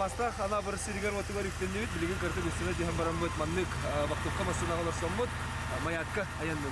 Алмаста ана бір сиригер отугар үктендебит билигин кырты көстүнө дихен баран бөт маннык бактыкка масына алар соммут маякка аянды.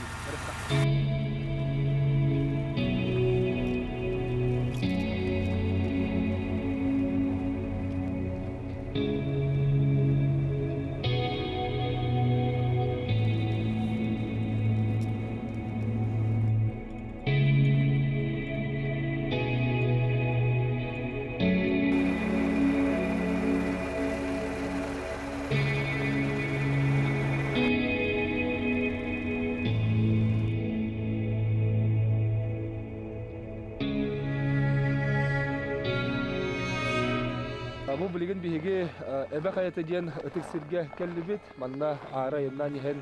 Бу билигин биһиги эбе кайата диен ытыксырга келлибит манна ара яннан иһен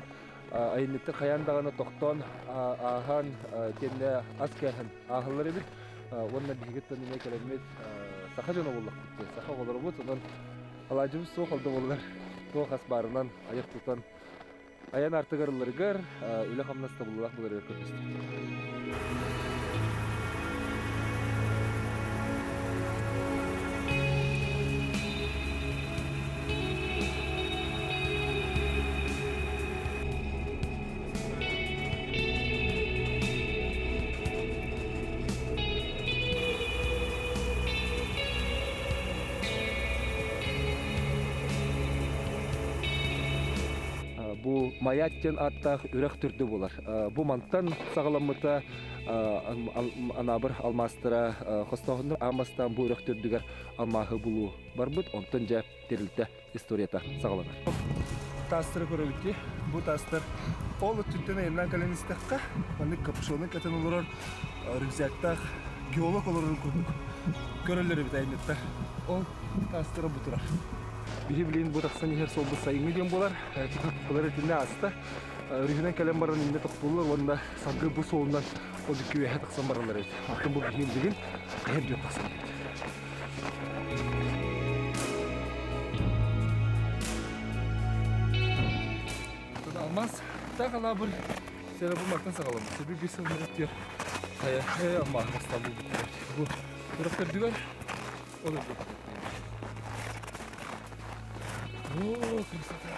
айнытты каяндаганы токтон ахан тенде аскахан ахыллары бит онна биһигиттен неме келемит саха жана боллак бит саха болорбут онан алажыбыз соо колдо боллар тоо хасбарынан аяк тутан аян артыгарларгар үле хамнаста боллак булар көрдөстү. Бу маяттен аттах үрәк түрді болар. Бу мантан сағаламыта анабыр алмастыра хостағынды амастан бу үрәк түрдігер алмағы бұлу бар бұд, онтан жа терілті историята сағаланар. Тастыры көрі бу тастыр ол түттені еннан кәлен істеққа, манны капшоны кәтін олырар, рюкзактақ, геолог олырар көрілері біт әйнеттер. Ол тастыры бұтырар. Биһи билин бу таксан ихер сол бу сайыңы дем болар. Булар этинде аста. Рүхнен калем баран инде токтулар, онда сагы бу соондан о дикүе таксан баралар эт. Атын бу биһи билин кайып жок таксан. Туда алмаз тагала бир сера бу мактан сагалам. Себеби бис сылдыр. Кая алмаз мастабу. Бу бирактар дигер. Олар бу. О, красота!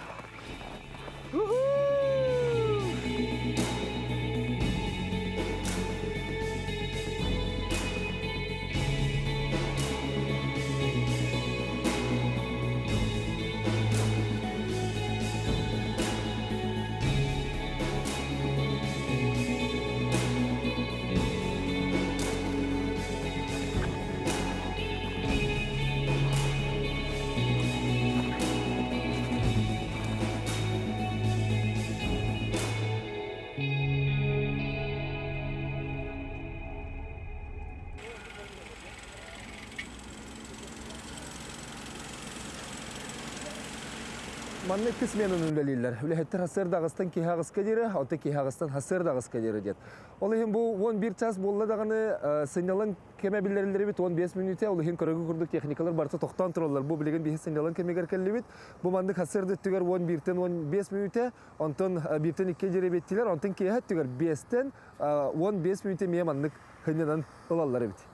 Манны кысменын үлелилер. Үлехеттер хасыр дағыстан кейхағысқа дері, ауты кейхағыстан хасыр дағысқа дері дед. Ол ехен бұл 11 час болла дағаны сынялан кеме білдерілері бит 15 минуте, ол ехен көрігі күрдік техникалар барса тоқтан тұралар. Бұл білеген бейхі сынялан кемегер кәлі бит. Бұл манды хасыр деттігер 11-тен 15 минуте, онтан 1-тен 2 дері беттілер, онтан кейхеттігер 5-тен 15 минуте мие мандық хыннынан ұлалары бит.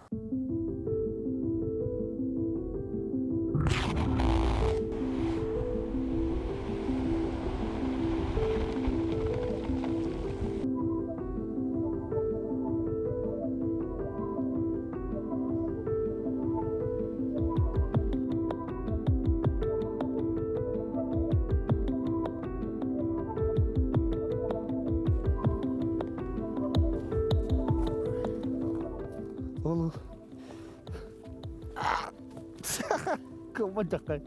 Kıvma çakay.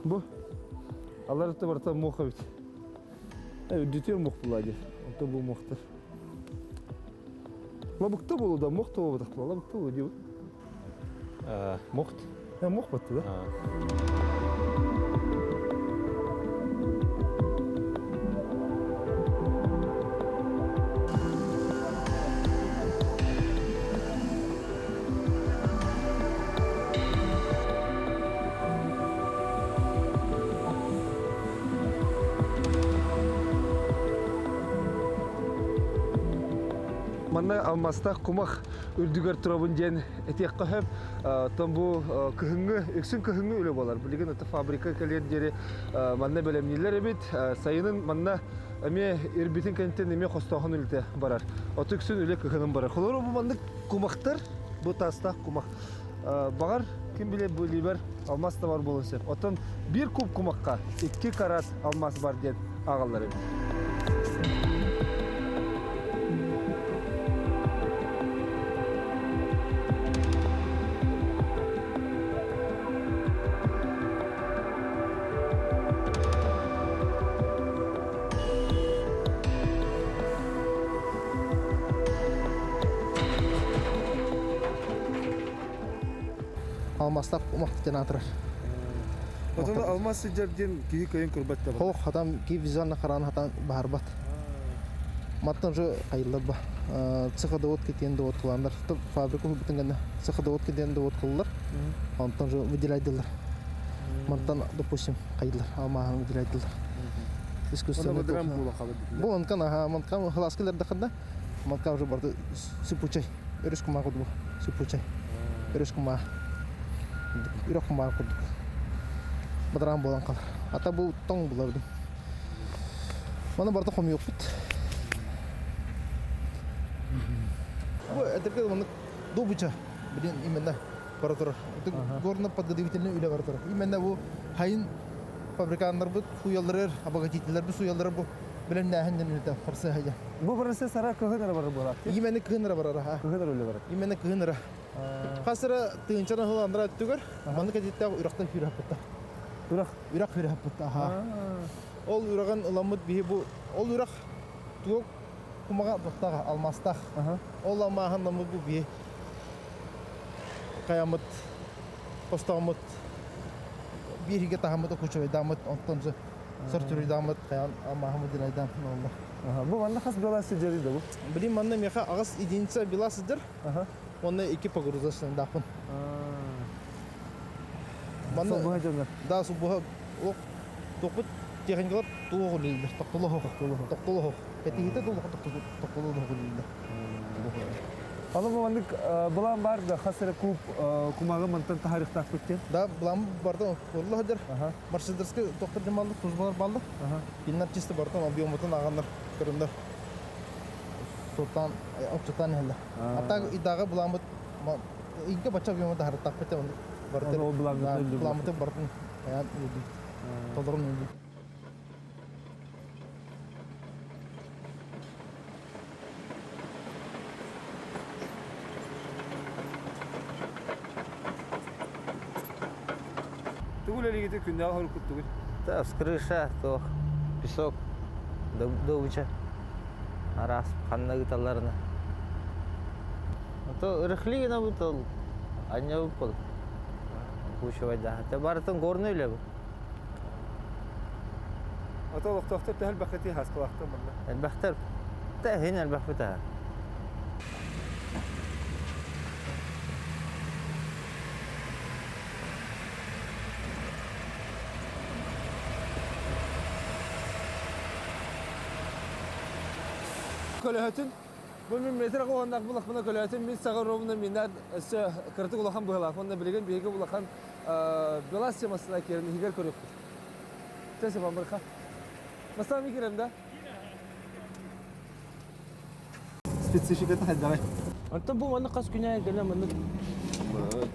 Bu Allah da barta muhabbet. Evet, dütüyor muhbuladı. O da bu muhtar. Labıkta bolu da muhta o da. Labıkta o diyor. Muht. Ha muhbattı da. манна алмастах кумах үрдүгөр туробун ден этек кахып тон бу кыһыңы үксүн кыһыңы үле болар билген это фабрика календери манна белемнилер бит сайынын манна эме ирбитин кенттен эме хостогон үлте барар отүксүн үле кыһынын барар холору бу манны кумактар бу тастах кумак багар ким биле бу либер алмас да бар болун сеп отон бир куб кумакка 2 карат алмас бар ден агаллар Алмастақ умақты жанатырар. отон алмас сыжарден кии көйөн курбатта бар Хоқ хатам ки визуална қараны хатам бахарбат. Маттан жо қайылдар ба. Цеха довод кетен довод кыландар. Фабрика бүтінгенде цеха довод кетен довод кылылар. Маттан жо выделайдылар. Маттан, допустим, қайылдар. Алмағын выделайдылар. Искусственно. Бұл анкан, манкан халаскелер дақында. Манкан жо барды супучай. Өріс кума құды бұл. Супучай. Өріс кума. Үрек кума құды. Бадрам болан қалар. Ата бұл тоң бұлардың. Мана барды қомы yok бит. Bu этерге маны добыча. Билен именно бара турар. Горно подготовительный үйле бара турар. Именно бу хайын фабрикандар бу суялдырыр, обогатительлер бу суялдырыр бу. Билен нәһенден үтә фарсы хая. бу барысы сара кыһыныр бар булат Именно кыһыныр бара ха. кыһыныр үле бар Именно кыһыныр. Хасыра тыынчана хыландыра түгөр. Маны кәдиттә үрәктә хүрәппәтә. Үрәк хүрәппәтә ха. Ол үрәгән ыламыт бие бу. Ол үрәк тук кумага тоқтага алмастах. Ол алмаһын намы бу бие. Каямыт постамыт бириге тахамыт окучу дамыт онтонжы сортүрү дамыт каян алмаһын дилайдан нолла. бу манна хас беласы жери да бу Билим манна меха агас единица беласыдыр. Онна 2 погрузочный дапын. Манна бу хаҗандар да субха ок топут техникалар тугулилдер. Токтолох. Кетигите токтолох лилдер. аны бу манны булан бар да хасыра куб кумагы мантан тарихта көттен Да, булам барды орлаһдыр. Маршрутский доктор Жамалов службалар балды. Биннар чисты барды, объемытын агандар кырындар. Сотан, очтан хелле. Ата идага буламыт инге бача объемыты хараттак бете онды. Барды. Буламыты барды. Аян үдү. Толорун үдү. Тугул элегите күндә хор күттүгүл Да, с крыша, то песок, добыча, раз, ханна гиталарына. То рыхли на бутыл, а не выпал. Кучевать, да. Это барытын горный или бы? ата вакытта тәһәл бәхәти хаска вакытта монда البختر، ده هنا البختها. көлөһөтүн бу мен метр кылгандак булак мына көлөһөтүн мен сагыр ровна миннәр эссе кырты улахан була фонда билеген биге булахан белас темасына керен хигер көрөп тесе бамырха масала ми керем да спецификаты хәдәгә Anta bu mana kas günah gelen mana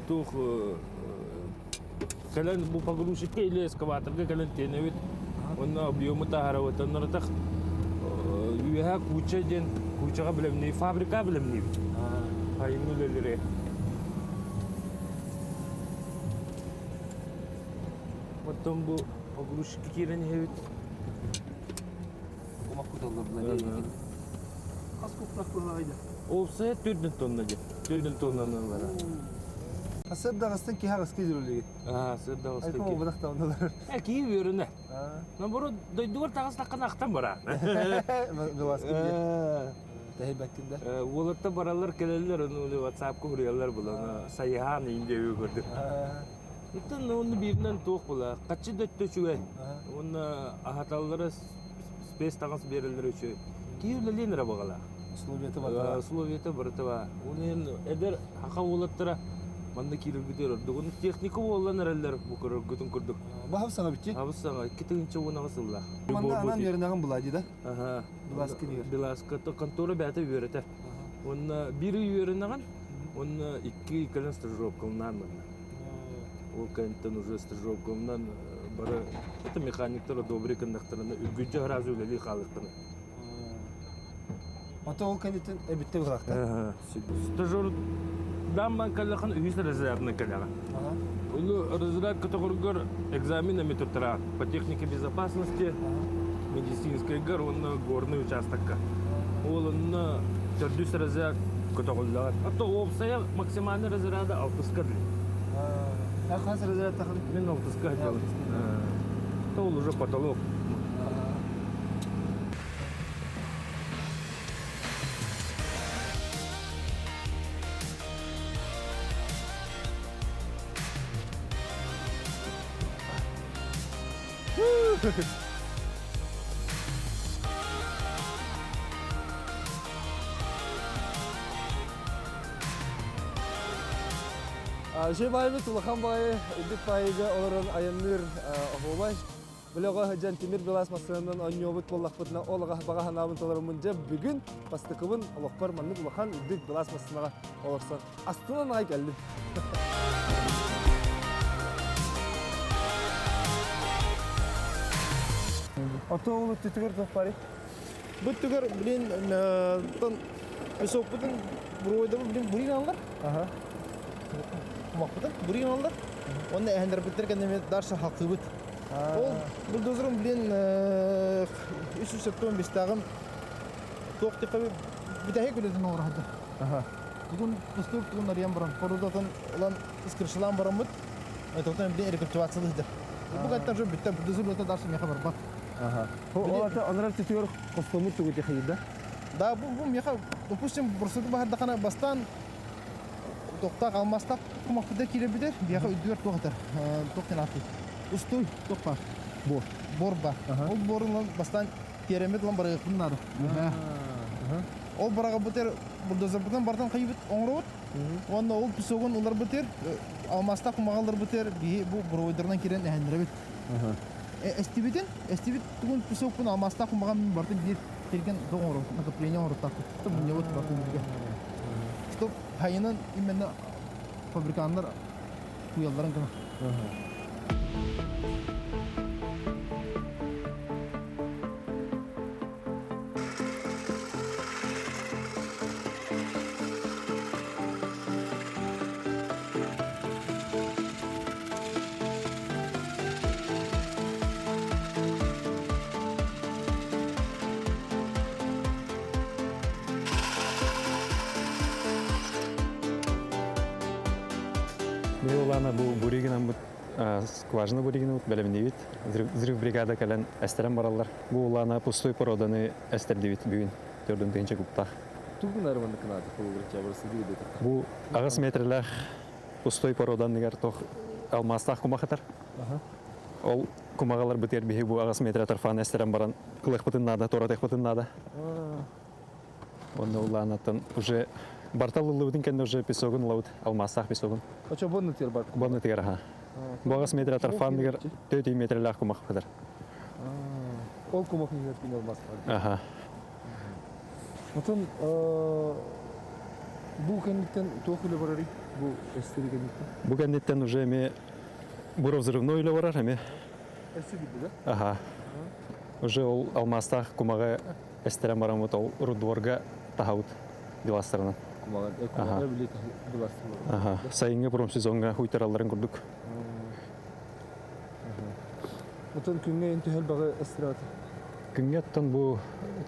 tuh kalian bu paglusik ke ile eskavator ke kalian tenewit ona biomata harawatan nartak yuha kucha jen kucha ka belum ni fabrika belum ni hayır mı lelere Потом bu paglusik kiren hevit Кумак куталар белән аз күпрәк була иде olsa 4 tonna jen 4 tonnanın var Асып дагыстан ки хагыс кизүлеге Сырда Айкым остаки. будакта ондалар Ки görünə. Mən buru doyduvar tağız taqqan aqtan bara. Белас киде тәһибәккиндә Оларта баралар келелер, onu WhatsApp көрүялар буланы. Саяхан инде көрдүк. Итен onu бирнен тоқ була. Качы дөттө чүгәй. Оны ахаталлары спес тагыз берилер үчү. Киюле ленера багала. условиеты Условията бартыва. Унен эдер хака болаттыра. Манда киргитер. Дугун техника боллан эрелер бу көргөтүн көрдүк. Бахав саңа битти. Абысага 2-нче уна сылла. Манда анан еринаган булади да. Ага. Беласка дигер. Беласка то контора бәте үйрәтә. Онна бири үйрәнәгән. Онна 2 кален стажировкалнан мында. Ол кайынтан уже стажировкалнан бары это механиктер добрый кондукторны үргүҗә разүлели халыктын. Ата ол кандидат эбитте гыракта. Ага. Стажер дамбан калахан үйсә разрядны калага. Ага. Ул разряд категория экзамен метртра по технике безопасности, медицинской гор, он горный участокка. Он на төрдүс разряд категория. А то опция максимальный разряд 60 кадр. А хазыр разряд тахын. Мен 60 кадр. То он уже потолок. Şey bayımı tulakan bayı, üdük bayıga olurun ayanır oğubay. Bilyoga hıcan timir bilas maslarından anyobut bollakbıtına olaga baga hanabın tolarımınca bugün bastıkıbın olakbar manlı tulakan üdük bilas maslarına olursan. Aslında nay geldim. Ата ол тетигер топари. Бүттүгөр билин тон өсөкпүтүн буройда билин бурин алдар. Aha. Мақпытын бурин алдар. Оны әһендер биттерген эме дарша хакыбыт. Ол булдозурун билин 375 тагым токтыкы битәһе күлөдөн орады. Aha. Бүгүн кыстып бүгүн ариям барам. Корудатын улан искиршылан барамбыт. Айтоктан билин рекультивациялыйды. Бу гаттан жо биттер булдозур дарша меха барбат. Aha. O ata onlara tütüyor kostumut tuğuti xeyda. Да, bu меха, допустим, бурсуды бахарда кана бастан токтак алмастак кумакта килебидер, бияга үдүр токтар. Токтен аты. Устой токпа. Бор. Борба. Ол борунан бастан керемет лан барга куннар. Ол барага бутер булдозордан бардан кайбыт оңробут. Онда ол писогон улар бутер, алмастак кумагалдар бутер, би бу боройдырдан кирен эһендеребит. Эстибитен, эстибит тугун писокун алмастак кумаган бардын бир келген доңоро, накопление оротак. Что мне вот бакумга. Что хайынан именно фабрикандар куялларын гана. Олана бу буригинан бут скважина буригина белемневит. Взрыв бригада кален эстерен баралар. Бу олана пустой породаны эстердевит бүгүн 4-нче купта. Тугун арманды кынады кылгырча барсы диде. Бу агыс метрлер пустой породан дигер тох алмастак кумахатар. Ол кумагалар битер бихи бу агыс метр тарфан эстерен баран кылык бутын нада, торатык бутын нада. Онда оланатын уже барталы лыбытын кенде уже песогын лаут алмастак песогын. Очо бонны тер бар. Бонны тигер ха. Бу агыс метр тарфан дигер 4 метрлер кумахатар. Ол кумак нигер кин olmaz. Аха. Отон бу кендиктен тохуле барари. Бу эстери кендиктен. Бу кендиктен уже ме буров взрывной иле барар эме. Эстери да? Аха. Уже ол алмастак кумага эстерен барам вот ол рудворга тахаут диластарынан. Кумаган Ага. кумаган билет буласы. Аха. Сайынга промсезонга хуйтараларын көрдүк. Отон күнгө интехел бага эстерат. Күнгө аттан бу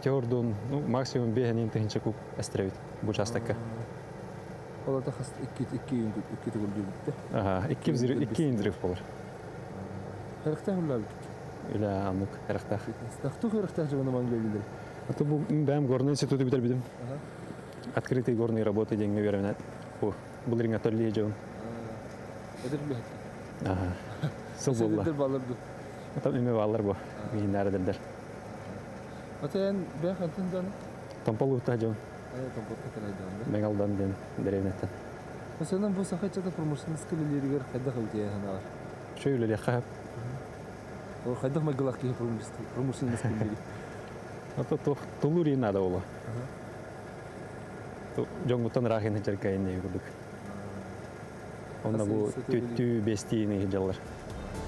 теордун максимум 5 тыгынча куб эстеребит бу участокка. Олата хаст 2 төгүл билди. Аха. 2 взрыв болор. Характа хуллабы. Иле анук эрахтах. Тахту характа жана мангла билди. Это бу бэм горный институт битер бидим. Открытые горные работы деньги вернет. Бу булринг атолие жон. Эдер билет. Аха. Сыл болла. Эдер балырды. Там эме балар бу. Миннәр дилдер. Атен бен хантын жана. Тамполута жон. Томпотка тарайдан да. Бенгалдан ден деревнеттен. Mesela bu sakatçada pромышленность килелеригер хайда хылтия ханалар. Шөйлеле хап. Ол хайда магылак ки промышленность килелери. Ото тулури надо ола. Жоңгутан рахин хеджеркайын не күрдүк. Онда бу төттү бестиини хеджалар.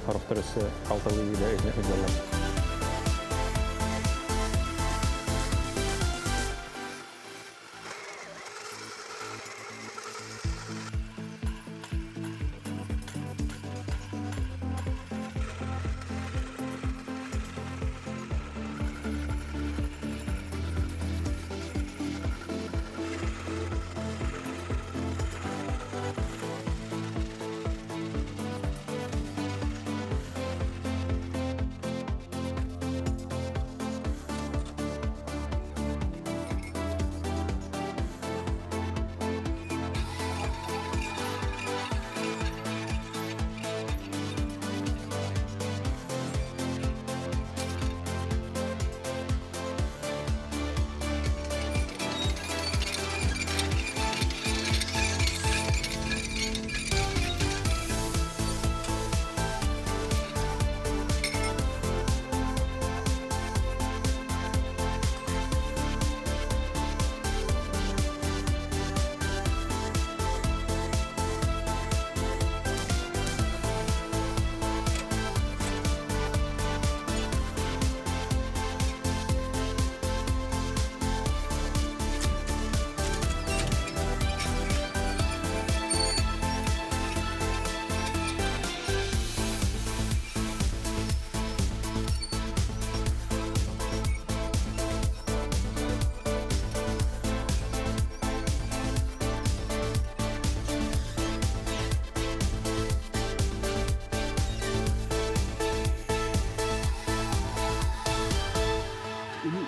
Характырысы алтылы да хеджалар.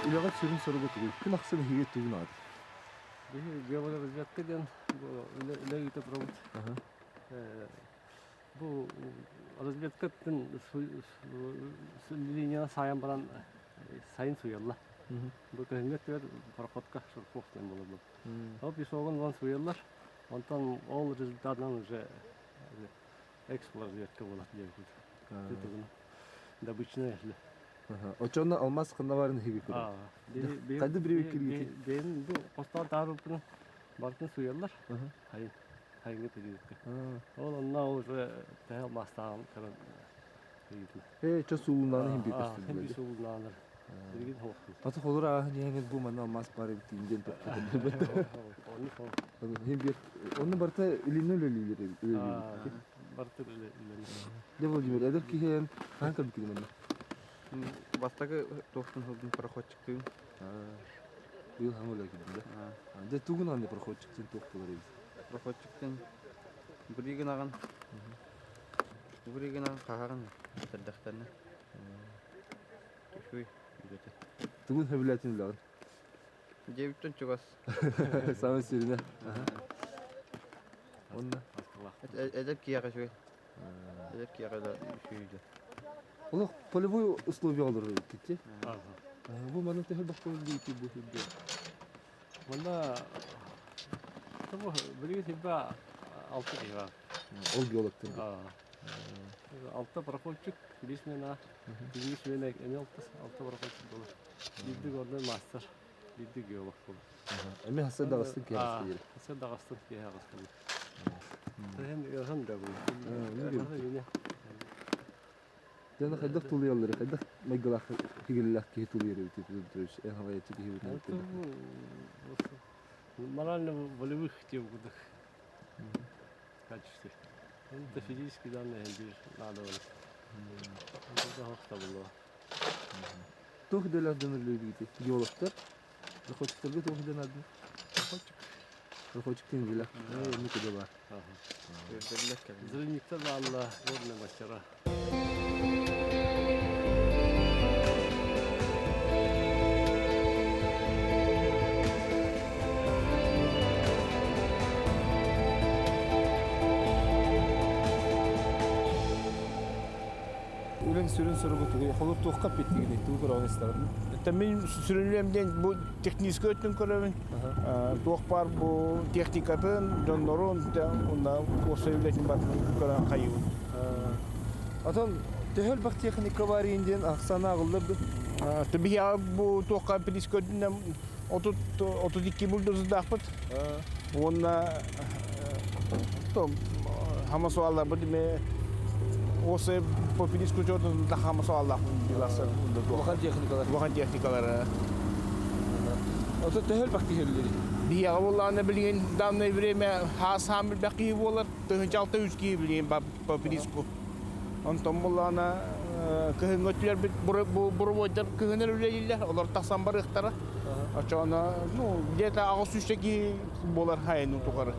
Ulaga sürün soru götürüyor. Kın aksını hiye tuğun adı. Геолог разведкадан үле үтеп робот. Бу разведкадан линия саян баран сайын суялла. Бу кемет пароходка шурфоктен болду. Оп исогон ван суяллар. Онтан ол результатынан уже экспорт разведка болот дип. Добычная. Очонна алмаз кындаварын хиги күрү. Кайды бирек кирги. Бен бу постар тарыпын бартын суяллар. Хайгы тегизке. Ол онна уже тел мастан кырын. Чо суулунаны хим Хем бипестир. бисулнаныр. Тегиз хок. Аты холура неңет бу мана алмаз бары тинден токтогон. Хим бир оны барта илинөлөлүлөр. Бартыр иле. Де Владимир, эдер киген канка бикилмен. Бастагы тоқтын хылдың пароходчиктың. Бил хамыла кидин да. Де тугун аны проходчиктен токтолор эбиз. Пароходчиктың бүреген аған. Бүреген аған қағаған. Сәрдақтарына. Түшуй. Тугун хабилатын улагын. Жебіттен чугас. Самый сирine. Онна. Әдеп кияға шуй. Әдеп кияға да шүйді. Олох полевой условия olur китти. Bu mana tehir bakıyor ki bu hibbe. Вона тому бери себя алты ива. Ол геологтан. Алты проходчик, бисмена эмелтас, алты проходчик болот. Бидди гордон мастер, бидди геолог болот. Эми хаса дагыстын кебес. Sen dağıstın ki dağıstın. Hem de bu. Жана хайдак тулуялар, хайдак майгалах хигиллах ки тулуяр өтүп жүрөш. Хавая чиги хибин. Морально волевых тевгудах. Качестве. Это физические данные надо. Это хохта было. Тохделерден үлүгүти. Геологтар проходчиктарга тохденадын. Проходчиктин биле. Никеде бар. Зрыльниктер Алла горный мастера. Мен сүрін сұрғы тұғы, қолыр тұққа петтігіне тұғы құрауын істағын. Мен сүрүнүлемден бу технический өттүн көрөмүн. Туох бар бу техникатын, жоннорун онда осойлетин бар көрөн кайыбын. Атон төһөл бак техника бар инден аксана агылды. Таби бу туохка прискөдүнөн 32 бульдозу дакпыт. Онна том хамасуаллар бу деме осы по прискөдүнөн да хамасуаллар биласыр. Вахан техникалар. Вахан техникалары. Ото төһөл бак техникалары. Бия болланы билген данное время хасам баки болар 600 ки билген по приску. Антон болланы кыгынөтлөр буроводар кыгыныр үлелилер, олар тасан бар ыктара. Ачана, ну, где-то агысүштеки болар хайны тугары.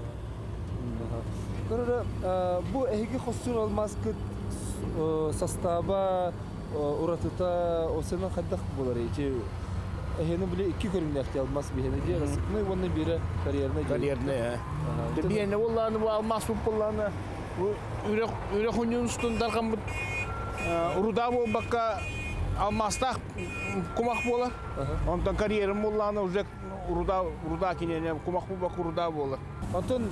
Көрөр бу эги хоссур алмас кыт состава уратыта осенен кадак болар эти эхени биле 2 көрүнү ахти алмас бихени де расыкны вонны бире Карьерне. Дебиене болланы бу алмас болланы үрө хунюнстундар кам уруда болбакка алмастак кумак болар. Онтон карьерим болланы уже уруда кинене кумак болбак уруда болар. Антон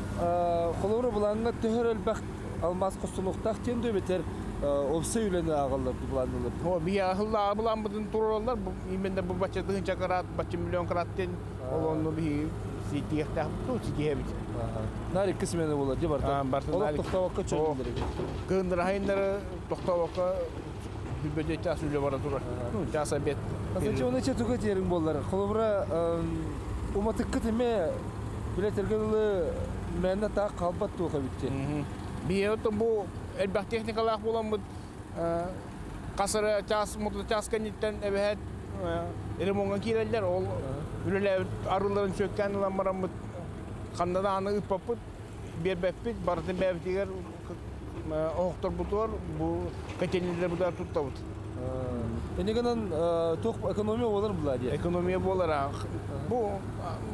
холору буланга төһөрөл бак алмас костулуктак тенде бетер опсы үлене агалып буланылып. О бия хылла булан бутун туралар именно бу бачадын чакарат бачы миллион караттен олонну би ситиехтак ту ситиебит. Нари кисмене болот же барта. Олок токтовакка чөндүрүк. Кындыр хайнары токтовакка билбеде тас үлө бара турар. Ну таса бет. Азача оны четуга терин боллар. Холобра уматыккы теме билетергелы менне та калбат туга битти. Бия то бу элбах техникалар болан бу касара час мотор час каниттен эбет ремонга кирелер ол үлелер арыларын чөккөн ламарам бу кандада аны ыппапыт бербеппит барды бебтигер октор бутор бу катенилер будар туттабыт. Энегенен ток экономия болар була ди. Экономия болар. Бу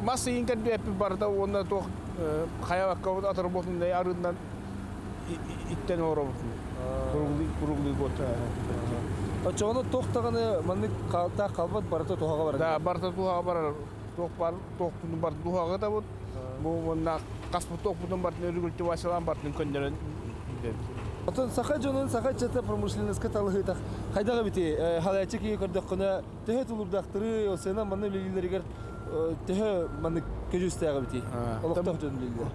масы инкер беппит барда онда ток хаябакка атырботундай арындан иттен оробут. Куруглы гот. Ачоны токтаганы манны калта калбат барта тохага бар. Да, барта тохага бар. Ток бар, токтун бар тохага да бут. Бу монда каспы токпутун бар нөргүлтү васалан бар көндөрөн. Атын саха жонун саха чата промышленность каталыгы так. Кайдага бити халачыки көрдөккөнө төһө тулурдактыры осена манны билгилеригер төһө манны көжүстәгә бити. Олоктак жон билгилер.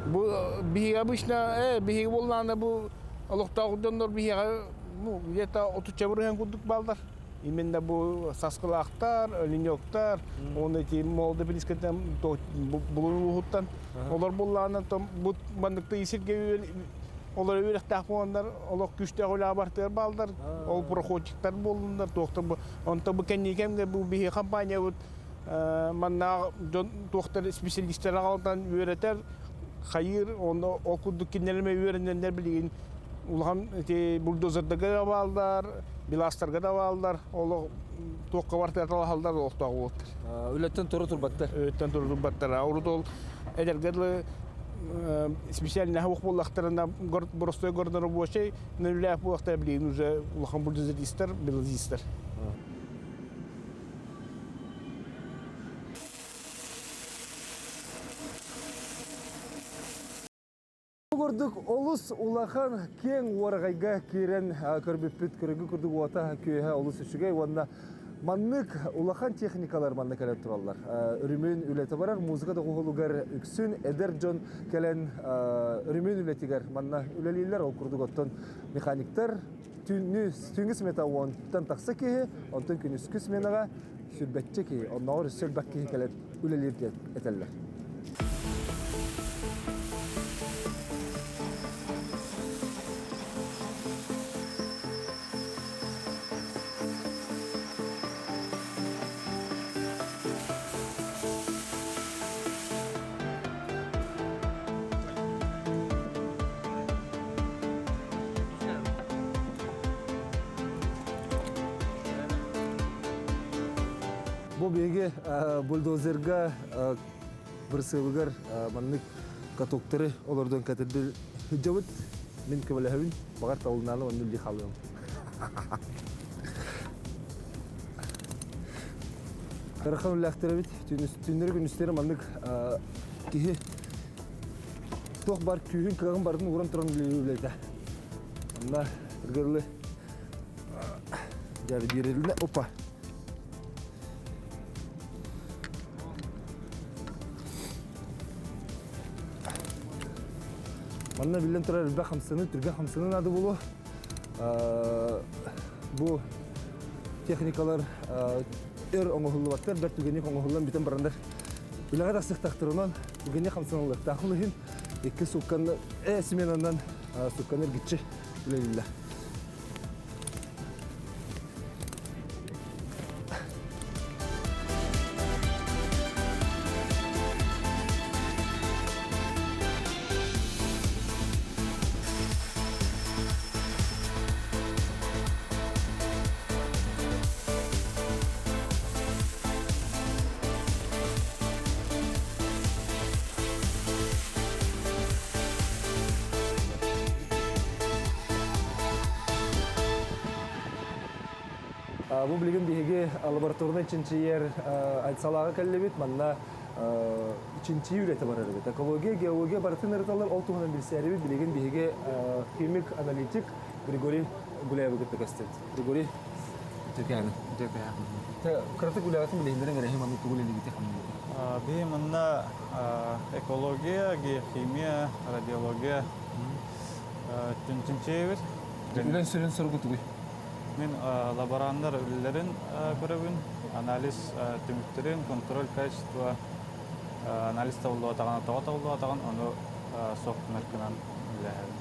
Бу биһиге обычно биһиге болланда бу олоктагыдоннор биһиге ну где-то 30 чабырын кудук балдар. Именно бу саскылактар, ленёктар, оны ти молды близкотан булугуттан. Олар болланда там бу мандыкты исерге олар өрөктак болгандар, олок күчтө ола бартыр балдар. Ол проходчиктар болдундар, доктор бу. Онто бу кенникемге бу биһи компания бу манна доктор специалисттер алдан үйрөтөр. Hayır, onda okuduk kinlerime öğrenenler bilgin. Ulan buldozer'de de varlar, bilastarga da varlar. Ola toqqa vartı hallar oltağı oldu. Ületten toru turbatta. Ületten toru turbatta. Orada edergerli специально хавх боллахтарына просто гордон рабочий, но для похта блин уже улахан бульдозеристер, белозистер. Көрдік олыс улахан кен орғайға керен көрбеппет көрігі көрдік ота күйеге олыс үшіге онына маннык улахан техникалар манны кәлет тұралар. Үрімен үлеті барар, музыкада қоғылуғар үксін, әдер жон кәлен үрімен үлетігер манна үлелейлер, ол көрдік оттан механиктар түңі смета онтан тақса кеге, онтан күніз күс менаға сүрбәтче кеге, онна ор сүрбәк кеге кәлет үлелер етелер. Бу беге бульдозерга bir sığıgar manlık katokları olurdan katırdı hıcavıt min kıvılı hövün bağır tavulnalı onu li halıyorum. Тархан үләхтері бит, түндері күністері мандық кеге тоқ бар күйін кағын бардың уран тұран білейді. Анда үргерлі жәрі береліне, опа. Манна білен тұрар үлбә қамсыны, түрге қамсының ады болу. Бұл техникалар өр оңғылы баттар, бір түгенек оңғылын бітін барандар. Үләға да сықтақтырынан түгенек қамсынылық. Тақылы хин, екі сұққанды әсімен андан сұққаныр гітші үләлілі. Бұл білген бейге лабораторный чинчиер айтсалаға кәлі манна чинчи үйреті бар әрбет. Экология, геология барытын әрталар ол туғынан білсе әрбет білген бейге химик, аналитик Григорий Гуляевы көтті көстет. Григорий Түркияны. Қыраты Гуляеватын білгендерін әрі манны тұғылы легеті қамын. Бей манна экология, геохимия, радиология чинчи үйрет. Үлен сүрін сұрғы тұғый. Мен лаборанттар үллерин көрөбүн, анализ түмүктерин, контроль качества, анализ табылуу атаган, ону сок меркинан билебин.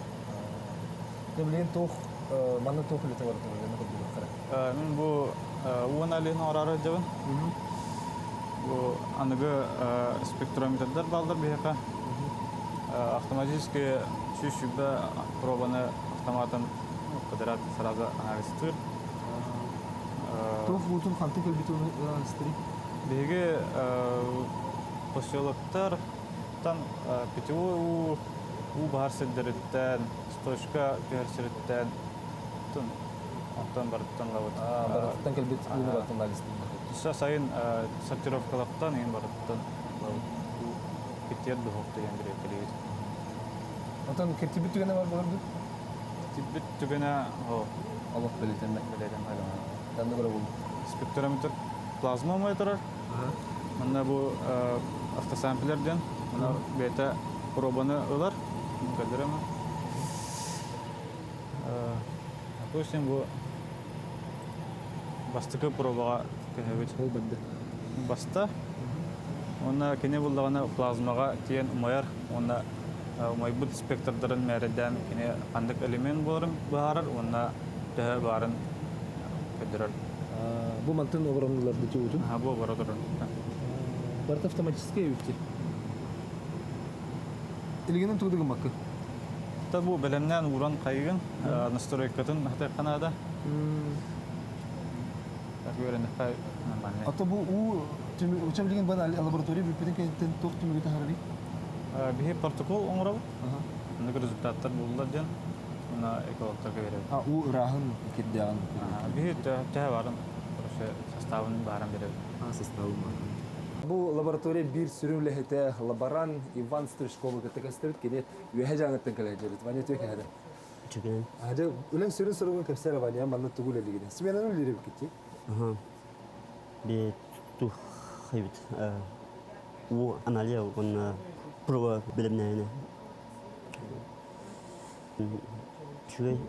Билген тоқ, манна тоқ үлеті бар тұры, Мен бу уаналин орары жабын. Бу аныгы спектрометрдар балдар бияка. Автоматически шүшүбө пробаны автоматом квадрат сразу анализтыр. Тоқ бұлтын қанты көлбеті оны істері? Беге поселоктардан питьевой у бар седдереттен, сточка персереттен, онтан барыттан лавыт. Барыттан көлбеті бұны бартын анализтің? Тұса сайын сортировкалықтан ең барыттан лавыт. Питьер дұхоқты ең бірек келейді. Онтан кертебет түгені бар боларды? Тибет түгені Allah belirten ben de böyle buldum. Spektrometre plazma mı yatırır? Bunda bu avtosamplerden buna beta probanı alır. Kadir ama. Bu için bu bastıkı proba kehvet. Basta. Ona kene bulduğuna plazmaga tiyen umayar. Ona umaybut spektrlerin mereden kene andık element bulurum baharar. Ona daha barın kedirer. Bu mantığın oranları da çoğutun. Ha bu var odur. Barıt avtomatik evti. İlginin tuğduğu makı. Tabi bu belemden vuran kaygın, nastroikatın hatta kanada. Tak öğrendik kay. Hatta bu uçabildiğin bana laboratuvarı bir pidin kentten toq tümü taharri. Bir protokol onlara bu. Ne rezultatlar buldular can. Ona ekologlar verir. Ha o rahın kiddiyan. Bir teh varın. Proje sastavın baharam verir. Ha sastavın var. Bu laboratuvarı bir sürüm lehete laboran Ivan Strishkov'u kategoriserit kedi ühejanattan kalacağız. Vanya tüy kahada. Çıkın. Hadi ulan sürün sorun kapsar vanya manna tuğul eligin. Simenan öyle bir kitti. Aha. Bir tuh hayvit. O analiya on prova bilimlerine. Çıkın.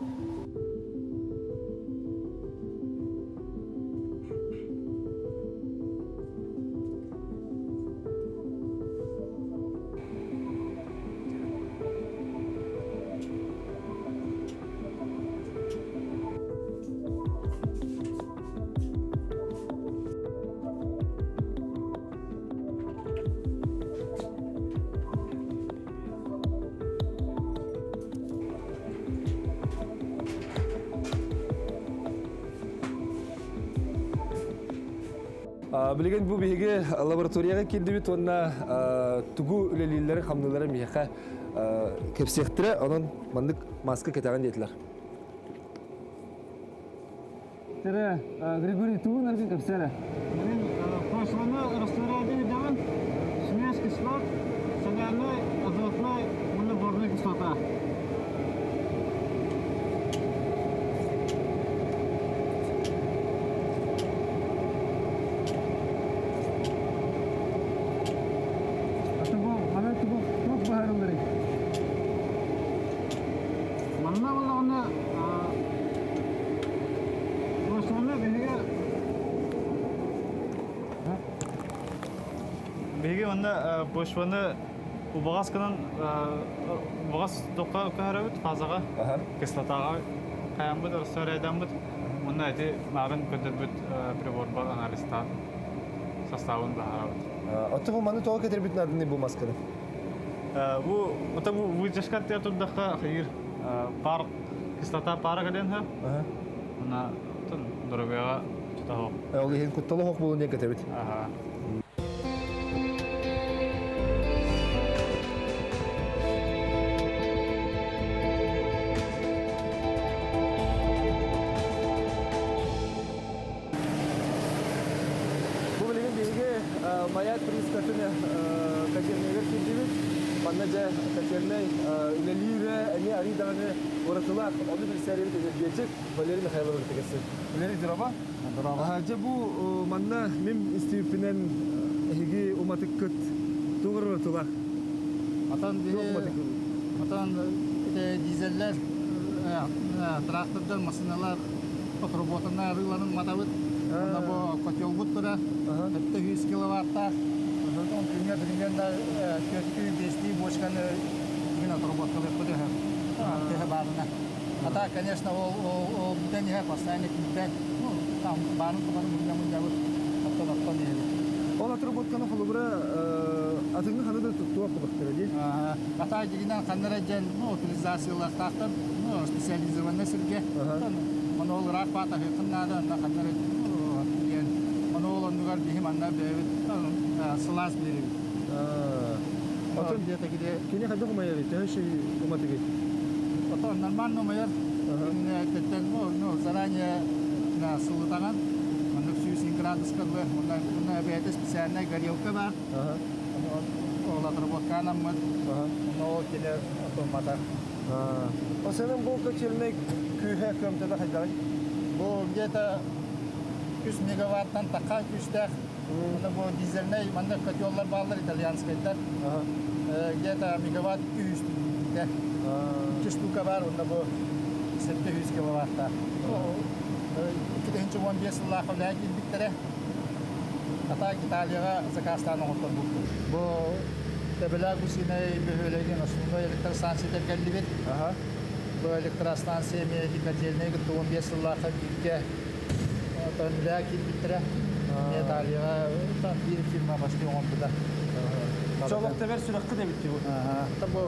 Bilgen bu bihge laboratoriyaga keldi bit onna tugu ülelilleri hamdulları miha kepsektire onun mandık maske ketagan dediler. Tere, Григорий Тунарга капсера. Прошлый растворяли даван, смесь кислот, соляной, азотной, моноборная кислота. Беги онда пошваны убагас кынан убагас тоққа кәрәбит қазаға кислотаға қаян бит растворяйдан бит онда әти мағын көтер бит прибор бар анализтан составын бағарабит. Отты бұл маны тоға кетер бітін адыны бұл масканы? Бұл вытяжка тия тұрдаққа қиыр пар кислота пара кәден ха онда дұрыбеға тұтағы. Ол еген күтталы хоқ болуын не кетер бит? Маят прискатыны катернегер кирдибит, маннажа катерней үлелире, әне ариданы оратылақ, оны бір сәрелі тезергечек, Валерий Михайлович тегесі. Валерий Дұрава? Дұрава. Жа бұл манна мен истепінен әйге уматық күт туғыр оратылақ. Атан дизеллер, трактордар, машиналар, отработанар рыланын матавыт. Onda bu котел буттыра, это 100 киловатта. Он примерно 4-5 бочканы гына отработкалар кудыга. Тега барына. Ата, конечно, ол битенге постоянно кидет. Ну, там барын мында вот. Оттон не. Ол отработканы холубра атыңны ханада туап кылыктыр ди. Ата дигинен кандараҗан, ну, утилизациялар тактыр, ну, специализированный сирге. Монол ракпата хыкыннада на кандараҗ Онугар бихим анна бевит слаз берип. Отон где-то где? Кене хадык майыр, тәши уматыгы. Отон нормально майыр. Теттен, ну, заранее на сулутаган. Онда 100 градуска бе, онда бевит специальная горелка бар. Ол отработканы мы. Но келе отон мата. Осенен бу көчелмек күйе көмтөдө хайдагы. Бу где-то 100 мегаваттан тақа күштәк. Онда бұл дизельный, манда котеллар балдар итальянскайдар. Где-то мегаватт 200. 2 штука бар, онда бұл 700 киловатта. 215 лаха ләгін биттері. Ата Италияға заказтаны оқтар бұл. Бұл тәбіләк үсіней бөхөлеген ұсынғы электростанциятер кәлі бет. Бұл электростанция мейді котельный 15 лаха битке. Тонля килбиттре. Италияга там бир фирма башты оңдуда. Чолок тевер сүрәккә дә битте бу. Там бу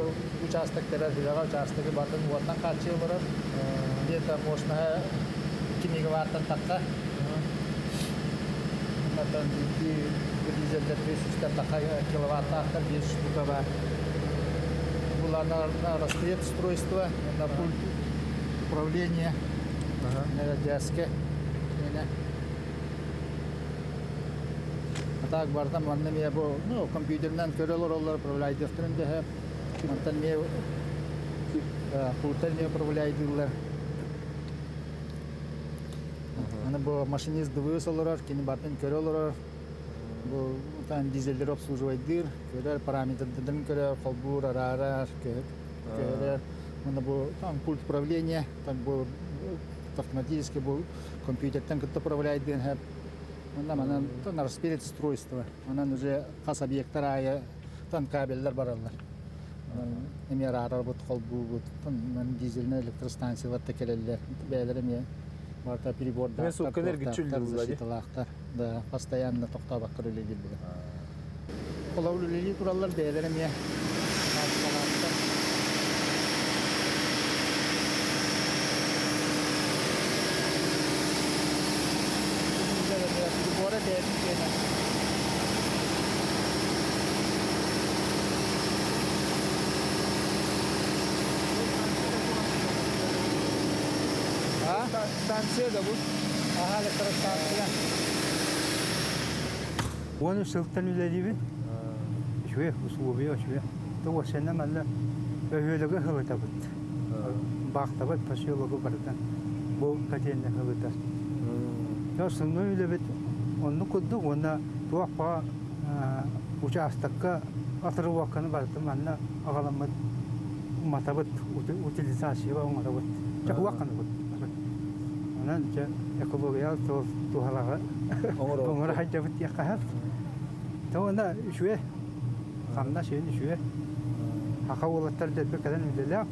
участок тевер диләгә участогы батын ватан качы булыр. Где-то можно 2 мегаваттан такка. Потом дизель де 300 такка киловатт артар 5 штука бар. Була на распред устройство, на пульт управления. На диске. Так бардам манна мне бу, ну, компьютернан көрөлөр олар управляйдыктырын да. Мантан мне пультер не управляйдылар. Аны бу машинист дывыс олар, кини бартын көрөлөр. Бу тан дизельдер обслуживайдыр, көрөр параметрдерин көрөр, колбур, арар, көрөр. Мына бу там пульт управления, там бу автоматически бу компьютертен кытты управляйдын хеп. Онда тан распилит устройство. Анан уже хас объекттар ая тан кабеллер баралар. Эмиарар бут колбу бут тан дизельный электростанциялар текелелер. Бәйләре ме барта переборда. Мен сукканер гүчүлдү булады. Да, постоянно токтап акырылы ди бу. Колаулы лили тураллар бәйләре ме. Станция да bu. Onu sıltan üledim. Şöyle usulüyor şöyle. То сенем әле өйлеге хылыта бит. Бакта бит поселогы бардан. Бу катенне хылыта. Ясын өйле бит. Онны кудды, онна туакка участокка атырып ваканы барды манна агаламат матабыт утилизация оңарабыт. Чак ваканы бит. Анан же экология тухалага оңора хаҗабыт якахат. Тауна шуе хамна шуе шуе Хакаулаттар дәбе кадән үдәлә.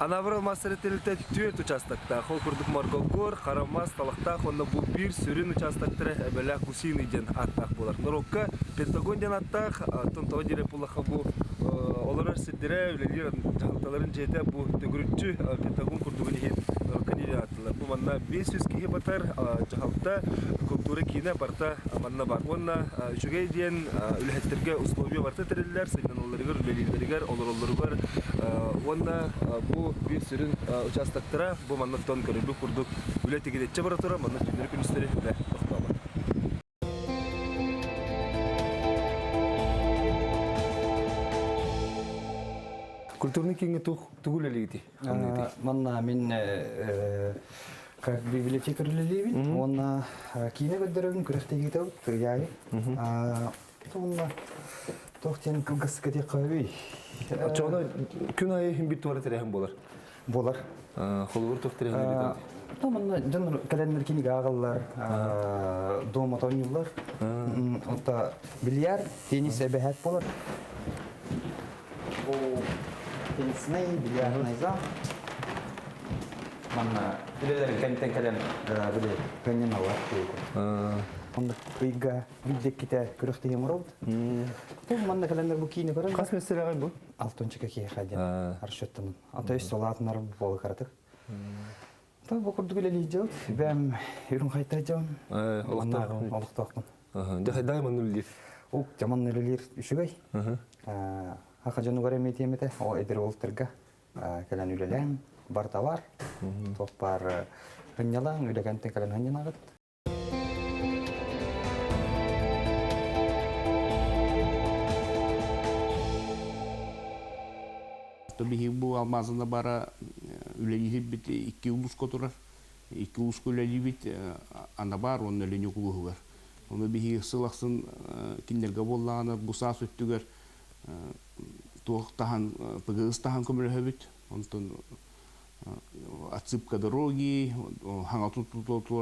Анабыр алмастыры тәлітті түйет участокта. Қол күрдік марголгор, қарамас, талақта, қонда бұл бір сүрін участоктары әбәлі құсин үйден аттақ болар. Нұрокка Пентагон ден аттақ, тұнтауы дере бұлаққа бұл оларар сетдері өлелер жағылталарын жейді бұл төгірітші Пентагон күрдігін еген Нұрокка дере аттылар. Бұл манна 500 кейі батар жағалта культуры кейіне барта манна бар. Онна үшіге дейін үләттерге условия барта тәрелілер, сайдан оларығыр, үлелерігер, олар-оларығыр. Онна бұл bir sürün участоктара bu manattan körülük kurduk. Ületi gidetçe baratora manat günleri günüsteri ve toxtama. Культурный кинге тугул элети. Манна мен как библиотекарь элебин. Онна кине көдөрүн күрөктөгү тауып кыргай. Онна тохтен кылгыскыды кабый. Чоно күн айы хим бит туалет рәхим болар. Болар. Холур тохтыры хим бит. Таманна жан календар кине агаллар, дома тонюлар. Онта бильярд, теннис эбехат болар. О теннисный, бильярдный зал. Манна билелер кенттен калем биле кеннен алар. Онда кыйга бидек ките күрөктө эмролд. Бул манна календар бу кийине көрөм. Кас меселеге бу? Алтынчыга кий хадя. Аршөттөн. Ата өс солатнар болу каратык. Та бу курду келели жол. Бем үрүн кайта жон. Олуктоктун. Жа дайман үлдир. Ок жаман нелелер үшүгөй. Хака жону көрөм этемете. О эдер олтурга. Калан үлелен бар товар. Топпар хынялан үлегентен калан хынянагыт. Bihi bu almazında bara üleli bit iki ulus koturar. İki ulus üleli bit ana bar onun üleni kuluğu var. Onu bihi sılaksın kinderge bollağına bu sağ süttüger tohtahan pıgıstahan kömürü bit. Ondan отсыпка дороги, хангату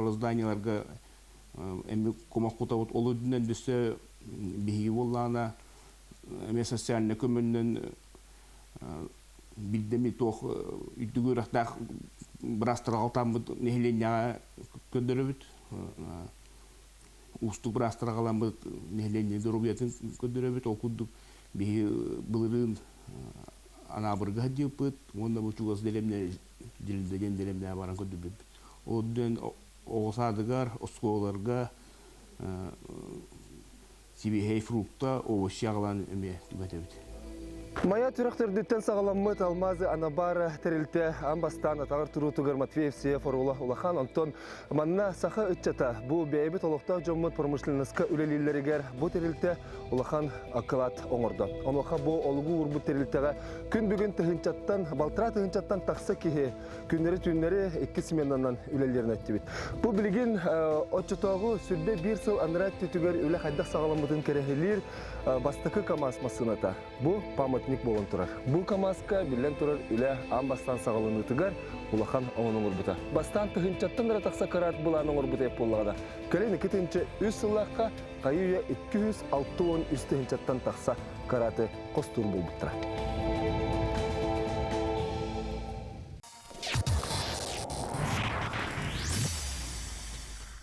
разданияларга эми комакута вот олудунан düşse bihi bollağına эме социальный көмүнөн Bildiğimi toh üdügürüktah brastırağaltan bu nehlenyağa köndürübüt. Ustu brastırağalan bu nehlenyağı durubiyatın köndürübüt. O kudduk bir bılırın anabırgı hadiyupıt. Onda bu çuğaz dilimde varan köndürübüt. O dön oğusadıgar, oskolarga sibihey frukta oğuşyağlan ömeye tübetebüt. Моя түрәхтердеттен сағаламмыт алмазы анабара тәрілті амбастан атағыр тұрутығыр Матвеев Сеев Улахан Антон манна саха үтчата бұл бәйбіт олықта жоммыт промышленнескі үлелілерігер бұл тәрілті Улахан ақылат оңырды. Онуға бұл олығы ұрбы тәрілтіға күн бүгін тығынчаттан, балтыра тығынчаттан тақсы кеге күннері түннері 2 семеннан үлелерін әтті бет. Бұл білген отчатағы сүрбе бір сыл анырат түтігер үлі қайдақ сағаламмытын керехелер бастықы камаз масыната. Бұл памытник болын тұрар. Бұл камазка білен тұрар үлі амбастан сағалыны тұғар Улахан оңының ұрбыта. Бастан тығынчаттан ратақса қарат бұл аның ұрбыта еп болғада. Кәлені кетінші үз сылаққа қайуя 260 үз тығынчаттан тақса қараты қостуын бұл бұттыра.